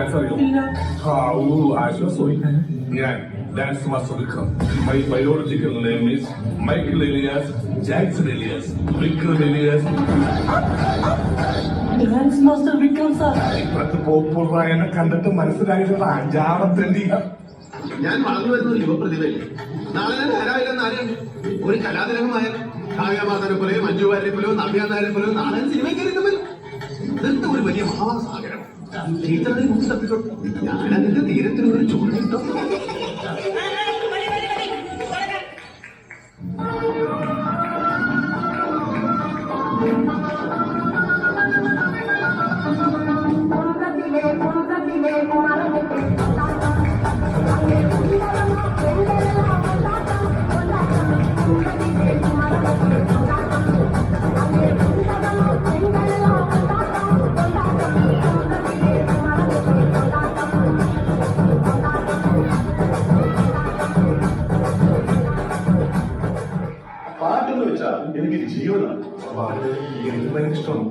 Dance അറിയോ? ഞാൻ dance master Vikram. My biological name is Michael alias Jackson alias Vikram alias. Dance master Vikram sir. ഇപ്പോഴത്തെ പോപ്പുറായനെ കണ്ടിട്ട് മനസ്സിലായിട്ടുള്ള അഞ്ചാമത്തെ ഞാൻ വളർന്നു വരുന്ന ഒരു യുവപ്രതിഭയല്ലേ. നാളെ ഞാൻ ആരായില്ലെന്ന് അറിയണ്ട. ഒരു കലാതിലകമായ കാവ്യമാധവനെ പോലെയോ മഞ്ജു വാര്യരെ പോലെയോ നവ്യ നായരെ പോലെയോ നാളെ സിനിമയിൽ കയറിയിട്ട് വരും. ഇതെന്താ ഒരു വലിയ മഹാസാഗരം. ടീച്ചറുടെ മുഖ് തപ്പിക്കോട്ടെ. ഞാനതിന്റെ തീരത്തിന് ഒരു ചൂണ്ടിട്ടോ. പാട്ടെന്ന് വെച്ചാൽ എനിക്ക് ജീവനാണ്. പാട്ട് എനിക്ക് ഭയങ്കര ഇഷ്ടമാണ്.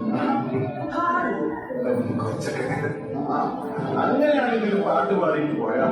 കുറച്ചൊക്കെ അങ്ങനെയാണെങ്കിൽ പാട്ട് പാടിയിട്ട് പോയാൽ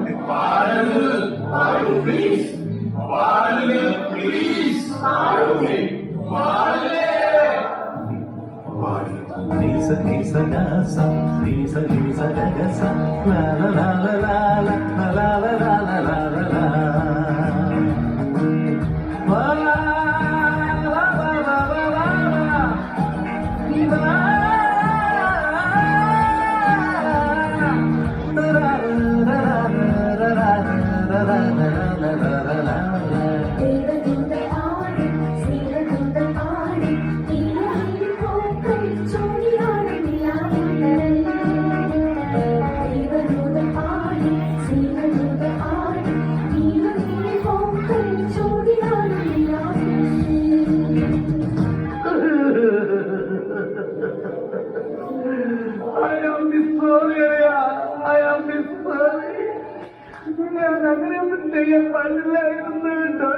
അങ്ങനെയൊന്നും ചെയ്യാൻ പാടില്ലായിരുന്നു കേട്ടോ.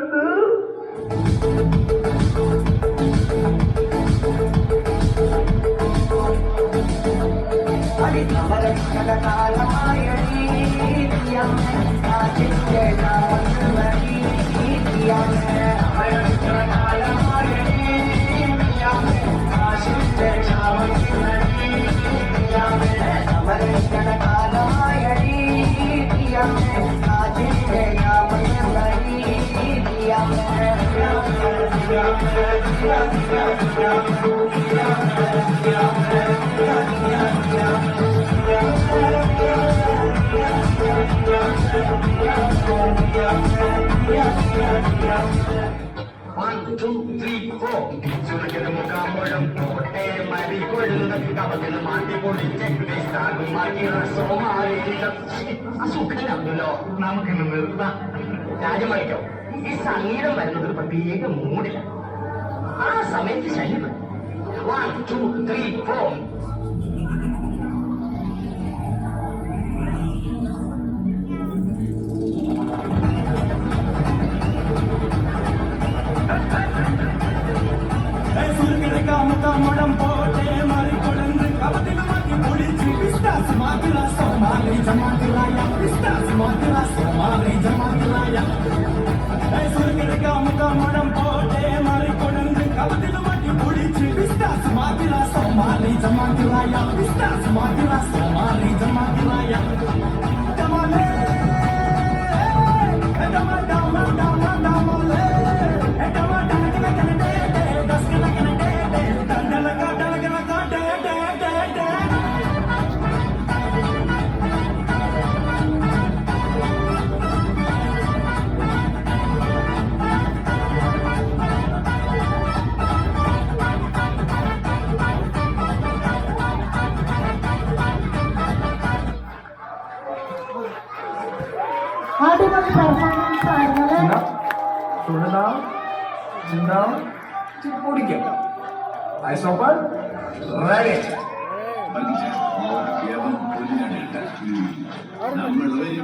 അസുഖനാണല്ലോ നമുക്കിന്ന് നിർത്താം. രാജമണിക്കോ ഈ സംഗീതം വരുന്നത് ഒരു പ്രത്യേക മൂഡിലാണ്. ആ സമയത്ത് ശൈലി 1 2 3 4. മുടം പോട്ടെ മറികൊടന്ന് കവതിന് മാറ്റി പൊളിച്ച് വിസ്താസ് മാതിര സോമാലി ജമാതിലായ വിസ്താസ് മാതിര സോമാലി ജമാതിലായ മുടം പോട്ടെ മറികൊടന്ന് കവതിന് മാറ്റി പൊളിച്ച് വിസ്താസ് മാതിര സോമാലി ജമാതിലായ വിസ്താസ് മാതിര സോമാലി ജമാതിലായ ഡമലേ ഡമ ഡമ ഡമ ഡമലേ ഡമ ഡമ ഡമ Eyes open. Ready. നമ്മൾ very